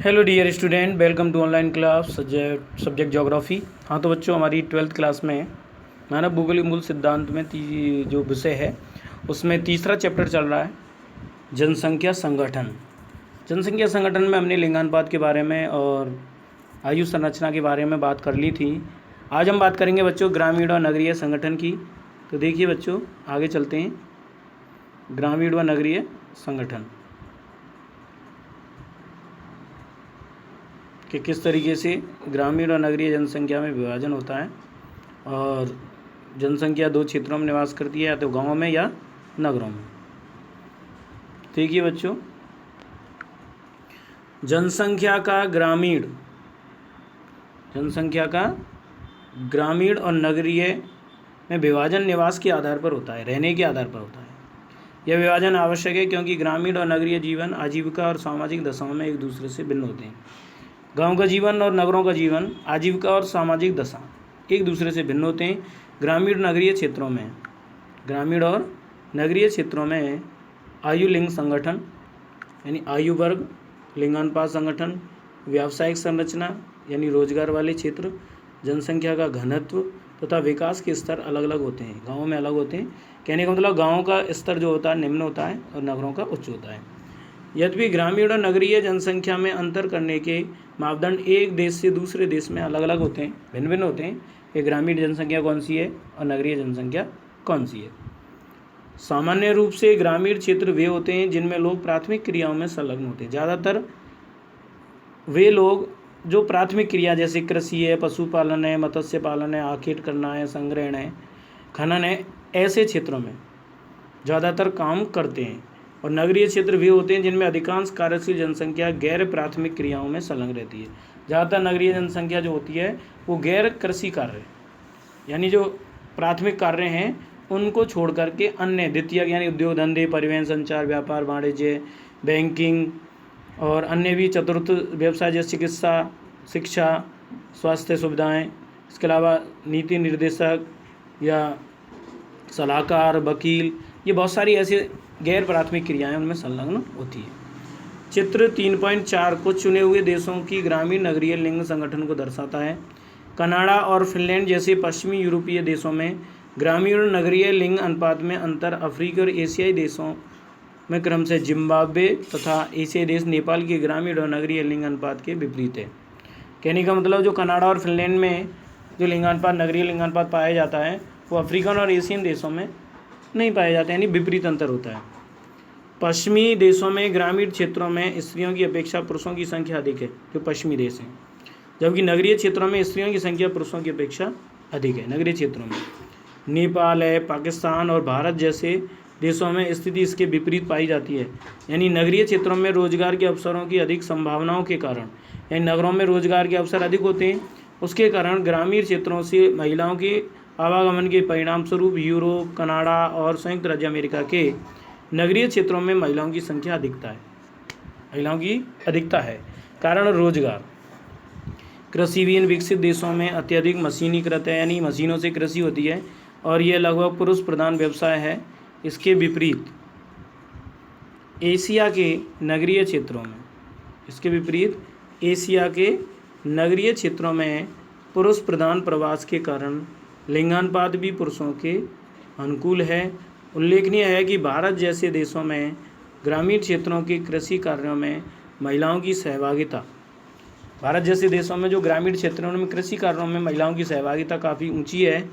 Hello dear student, welcome to online class subject geography. हाँ तो बच्चों, हमारी 12th क्लास में मानव भूगोल मूल सिद्धांत में जो विषय है उसमें तीसरा चैप्टर चल रहा है, जनसंख्या संगठन। जनसंख्या संगठन में हमने लिंगानुपात के बारे में और आयु संरचना के बारे में बात कर ली थी। आज हम बात करेंगे बच्चों ग्रामीण और नगरीय संगठन की। तो देखिए बच्चों, आगे चलते हैं। ग्रामीण व नगरीय संगठन कि किस तरीके से ग्रामीण और नगरीय जनसंख्या में विभाजन होता है और जनसंख्या दो क्षेत्रों में निवास करती है, या तो गाँव में या नगरों में। देखिए बच्चों, जनसंख्या का ग्रामीण और नगरीय में विभाजन निवास के आधार पर होता है, रहने के आधार पर होता है। यह विभाजन आवश्यक है क्योंकि ग्रामीण और नगरीय जीवन आजीविका और सामाजिक दशाओं में एक दूसरे से भिन्न होते हैं। गांव का जीवन और नगरों का जीवन आजीविका और सामाजिक दशा एक दूसरे से भिन्न होते हैं। ग्रामीण और नगरीय क्षेत्रों में आयु लिंग संगठन यानी आयु वर्ग, लिंगानुपात संगठन, व्यावसायिक संरचना यानी रोजगार वाले क्षेत्र, जनसंख्या का घनत्व तथा विकास के स्तर अलग अलग होते हैं। गाँवों में अलग होते हैं। कहने का मतलब गाँव का स्तर जो होता है निम्न होता है और नगरों का उच्च होता है। यद्यपि ग्रामीण और नगरीय जनसंख्या में अंतर करने के मापदंड एक देश से दूसरे देश में अलग अलग होते हैं, भिन्न भिन्न होते हैं कि ग्रामीण जनसंख्या कौन सी है और नगरीय जनसंख्या कौन सी है। सामान्य रूप से ग्रामीण क्षेत्र वे होते हैं जिनमें लोग प्राथमिक क्रियाओं में संलग्न होते हैं। ज़्यादातर वे लोग जो प्राथमिक क्रिया जैसे कृषि है, पशुपालन है, मत्स्य पालन है, आखेट करना है, संग्रहण है, खनन है, ऐसे क्षेत्रों में ज़्यादातर काम करते हैं। और नगरीय क्षेत्र वे होते हैं जिनमें अधिकांश कार्यशील जनसंख्या गैर प्राथमिक क्रियाओं में संलग्न रहती है। ज़्यादातर नगरीय जनसंख्या जो होती है वो गैर कृषि कार्य यानी जो प्राथमिक कार्य हैं उनको छोड़ करके अन्य द्वितीयक यानी उद्योग धंधे, परिवहन, संचार, व्यापार, वाणिज्य, बैंकिंग और अन्य भी चतुर्थ व्यवसाय जैसे चिकित्सा, शिक्षा, स्वास्थ्य सुविधाएँ, इसके अलावा नीति निर्देशक या सलाहकार, वकील, ये बहुत सारी ऐसी गैर प्राथमिक क्रियाएं उनमें संलग्न होती है। चित्र 3.4 कुछ चुने हुए देशों की ग्रामीण नगरीय लिंग संगठन को दर्शाता है। कनाडा और फिनलैंड जैसे पश्चिमी यूरोपीय देशों में ग्रामीण और नगरीय लिंग अनुपात में अंतर अफ्रीकी और एशियाई देशों में क्रमशः जिम्बाब्वे तथा एशियाई देश नेपाल के ग्रामीण और नगरीय लिंग अनुपात के विपरीत है। कहने का मतलब जो कनाडा और फिनलैंड में जो लिंगानुपात नगरीय लिंगानुपात पाया जाता है वो अफ्रीकन और एशियन देशों में नहीं पाए जाते, यानी विपरीत अंतर होता है। पश्चिमी देशों में ग्रामीण क्षेत्रों में स्त्रियों की अपेक्षा पुरुषों की संख्या अधिक है, जो पश्चिमी देश हैं, जबकि नगरीय क्षेत्रों में स्त्रियों की संख्या पुरुषों की अपेक्षा अधिक है। नगरीय क्षेत्रों में नेपाल है, पाकिस्तान और भारत जैसे देशों में स्थिति इसके विपरीत पाई जाती है। यानी नगरीय क्षेत्रों में रोजगार के अवसरों की अधिक संभावनाओं के कारण, यानी नगरों में रोजगार के अवसर अधिक होते हैं, उसके कारण ग्रामीण क्षेत्रों से महिलाओं के आवागमन के परिणाम स्वरूप यूरोप, कनाडा और संयुक्त राज्य अमेरिका के नगरीय क्षेत्रों में महिलाओं की अधिकता है। कारण रोजगार, कृषि भी इन विकसित देशों में अत्यधिक मशीनीकृत है, यानी मशीनों से कृषि होती है और यह लगभग पुरुष प्रधान व्यवसाय है। इसके विपरीत एशिया के नगरीय क्षेत्रों में पुरुष प्रधान प्रवास के कारण लिंगानुपात भी पुरुषों के अनुकूल है। उल्लेखनीय है कि भारत जैसे देशों में ग्रामीण क्षेत्रों के कृषि कार्यों में महिलाओं की सहभागिता काफ़ी ऊंची है।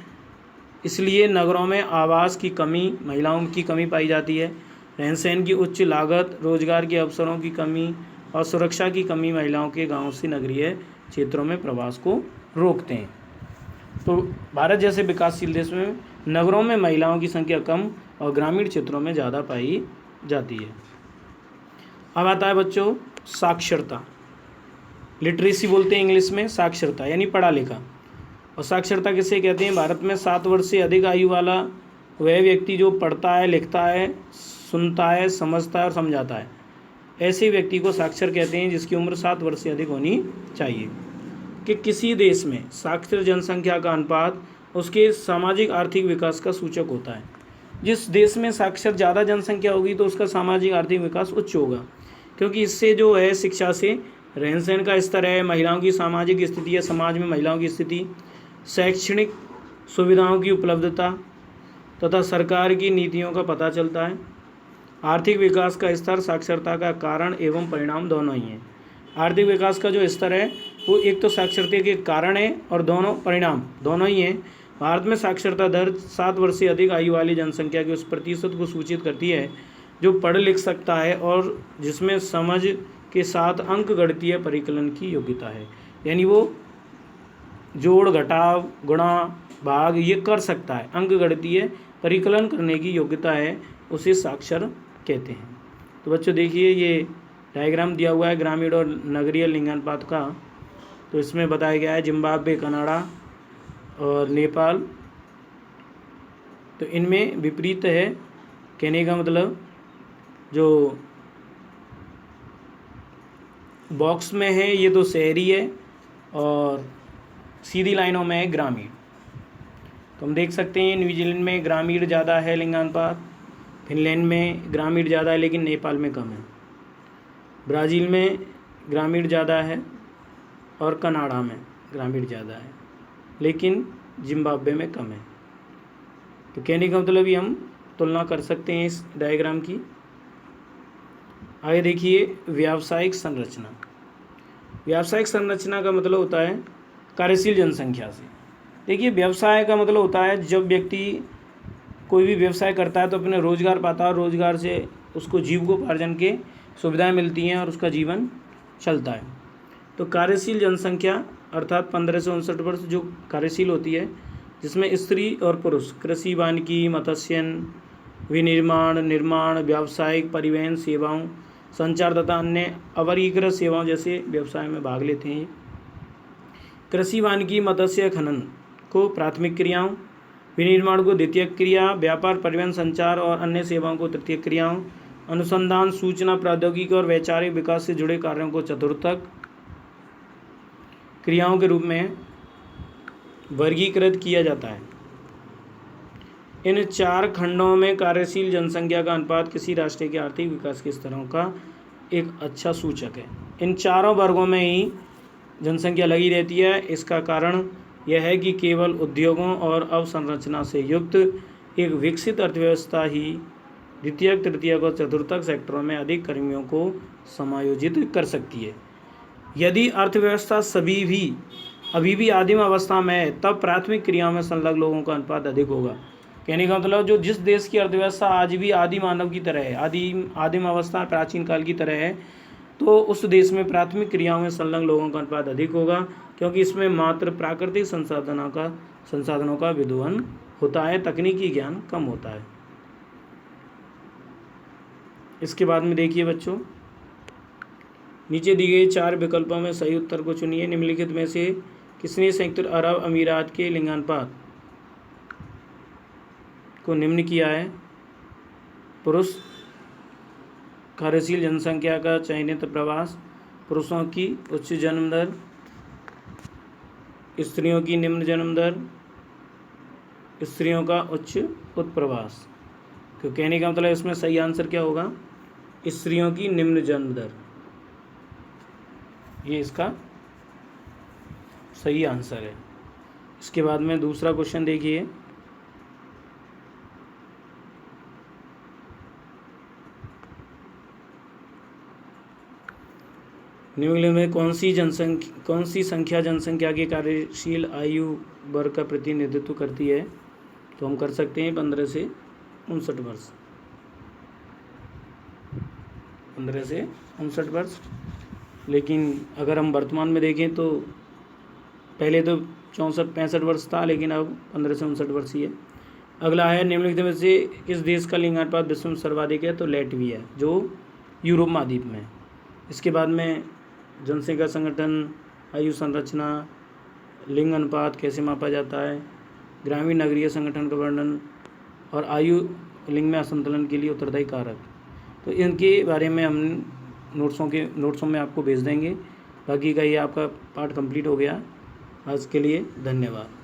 इसलिए नगरों में आवास की कमी, महिलाओं की कमी पाई जाती है। रहन सहन की उच्च लागत, रोजगार के अवसरों की कमी और सुरक्षा की कमी महिलाओं के गाँव से नगरीय क्षेत्रों में प्रवास को रोकते हैं। तो भारत जैसे विकासशील देश में नगरों में महिलाओं की संख्या कम और ग्रामीण क्षेत्रों में ज़्यादा पाई जाती है। अब आता है बच्चों साक्षरता, लिटरेसी बोलते हैं इंग्लिश में, साक्षरता यानी पढ़ा लिखा। और साक्षरता किसे कहते हैं? भारत में 7 वर्ष से अधिक आयु वाला वह व्यक्ति जो पढ़ता है, लिखता है, सुनता है, समझता है और समझाता है, ऐसे व्यक्ति को साक्षर कहते हैं, जिसकी उम्र 7 वर्ष से अधिक होनी चाहिए। कि किसी देश में साक्षर जनसंख्या का अनुपात उसके सामाजिक आर्थिक विकास का सूचक होता है। जिस देश में साक्षर ज़्यादा जनसंख्या होगी तो उसका सामाजिक आर्थिक विकास उच्च होगा, क्योंकि इससे जो है शिक्षा से रहन सहन का स्तर है, महिलाओं की सामाजिक स्थिति है, समाज में महिलाओं की स्थिति, शैक्षणिक सुविधाओं की उपलब्धता तथा सरकार की नीतियों का पता चलता है। आर्थिक विकास का स्तर साक्षरता का कारण एवं परिणाम दोनों ही हैं। आर्थिक विकास का जो स्तर है वो एक तो साक्षरता के कारण है और दोनों परिणाम दोनों ही हैं। भारत में साक्षरता दर 7 वर्ष से अधिक आयु वाली जनसंख्या के उस प्रतिशत को सूचित करती है जो पढ़ लिख सकता है और जिसमें समझ के साथ अंक गणितीय परिकलन की योग्यता है। यानी वो जोड़ घटाव गुणा भाग ये कर सकता है, अंक गणितीय परिकलन करने की योग्यता है, उसे साक्षर कहते हैं। तो बच्चों देखिए ये डायग्राम दिया हुआ है ग्रामीण और नगरीय लिंगानुपात का। तो इसमें बताया गया है जिम्बाब्वे, कनाडा और नेपाल। तो इनमें विपरीत है, कहने का मतलब जो बॉक्स में है ये तो शहरी है और सीधी लाइनों में है ग्रामीण। तो हम देख सकते हैं न्यूजीलैंड में ग्रामीण ज़्यादा है लिंगानुपात, फिनलैंड में ग्रामीण ज़्यादा है लेकिन नेपाल में कम है, ब्राज़ील में ग्रामीण ज़्यादा है और कनाडा में ग्रामीण ज़्यादा है लेकिन जिम्बाब्वे में कम है। तो कहने का मतलब ये हम तुलना कर सकते हैं इस डायग्राम की। आगे देखिए व्यावसायिक संरचना। व्यावसायिक संरचना का मतलब होता है कार्यशील जनसंख्या से। देखिए व्यवसाय का मतलब होता है जब व्यक्ति कोई भी व्यवसाय करता है तो अपने रोजगार पाता है और रोजगार से उसको जीविकोपार्जन के सुविधाएं मिलती हैं और उसका जीवन चलता है। तो कार्यशील जनसंख्या अर्थात 15 से 59 वर्ष जो कार्यशील होती है, जिसमें स्त्री और पुरुष कृषि, वानिकी, मत्स्यन, विनिर्माण, निर्माण, व्यावसायिक, परिवहन सेवाओं, संचार तथा अन्य अवर्गीकृत सेवाओं जैसे व्यवसाय में भाग लेते हैं। कृषि, वानिकी, मत्स्य, खनन को प्राथमिक क्रियाओं, विनिर्माण को द्वितीयक क्रिया, व्यापार, परिवहन, संचार और अन्य सेवाओं को तृतीयक क्रियाओं, अनुसंधान, सूचना प्रौद्योगिकी और वैचारिक विकास से जुड़े कार्यों को चतुर्थक क्रियाओं के रूप में वर्गीकृत किया जाता है। इन 4 खंडों में कार्यशील जनसंख्या का अनुपात किसी राष्ट्र के आर्थिक विकास के स्तरों का एक अच्छा सूचक है। इन चारों वर्गों में ही जनसंख्या लगी रहती है। इसका कारण यह है कि केवल उद्योगों और अवसंरचना से युक्त एक विकसित अर्थव्यवस्था ही द्वितीयक, तृतीयक और चतुर्थक सेक्टरों में अधिक कर्मियों को समायोजित कर सकती है। यदि अर्थव्यवस्था अभी भी आदिम अवस्था में है तब प्राथमिक क्रियाओं में संलग्न लोगों का अनुपात अधिक होगा। कहने का मतलब जो जिस देश की अर्थव्यवस्था आज भी आदि मानव की तरह है, आदिम अवस्था प्राचीन काल की तरह है, तो उस देश में प्राथमिक क्रियाओं में संलग्न लोगों का अनुपात अधिक होगा, क्योंकि इसमें मात्र प्राकृतिक संसाधनों का विद्वहन होता है, तकनीकी ज्ञान कम होता है। इसके बाद में देखिए बच्चों, नीचे दिए गए 4 विकल्पों में सही उत्तर को चुनिए। निम्नलिखित में से किसने संयुक्त अरब अमीरात के लिंगानुपात को निम्न किया है? पुरुष कार्यशील जनसंख्या का चयनित प्रवास, पुरुषों की उच्च जन्म दर, स्त्रियों की निम्न जन्म दर, स्त्रियों का उच्च उत्प्रवास। तो कहने का मतलब इसमें सही आंसर क्या होगा? स्त्रियों की निम्न जन्म दर, ये इसका सही आंसर है। इसके बाद में दूसरा क्वेश्चन देखिए, निम्नलिखित में कौन सी संख्या जनसंख्या के कार्यशील आयु वर्ग का प्रतिनिधित्व करती है? तो हम कर सकते हैं 15 से 59 वर्ष। 15 से 59 वर्ष। लेकिन अगर हम वर्तमान में देखें तो पहले तो 64-65 वर्ष था, लेकिन अब 15 से 59 वर्ष ही है। अगला है निम्नलिखित में से किस देश का लिंगानुपात विश्व में सर्वाधिक है? तो लैटविया, जो यूरोप महाद्वीप में। इसके बाद में जनसंख्या संगठन, आयु संरचना, लिंग अनुपात कैसे मापा जाता है, ग्रामीण नगरीय संगठन का वर्णन और आयु लिंग में असंतुलन के लिए उत्तरदायी कारक। तो इनके बारे में हम नोट्सों में आपको भेज देंगे। बाकी का ये आपका पार्ट कंप्लीट हो गया। आज के लिए धन्यवाद।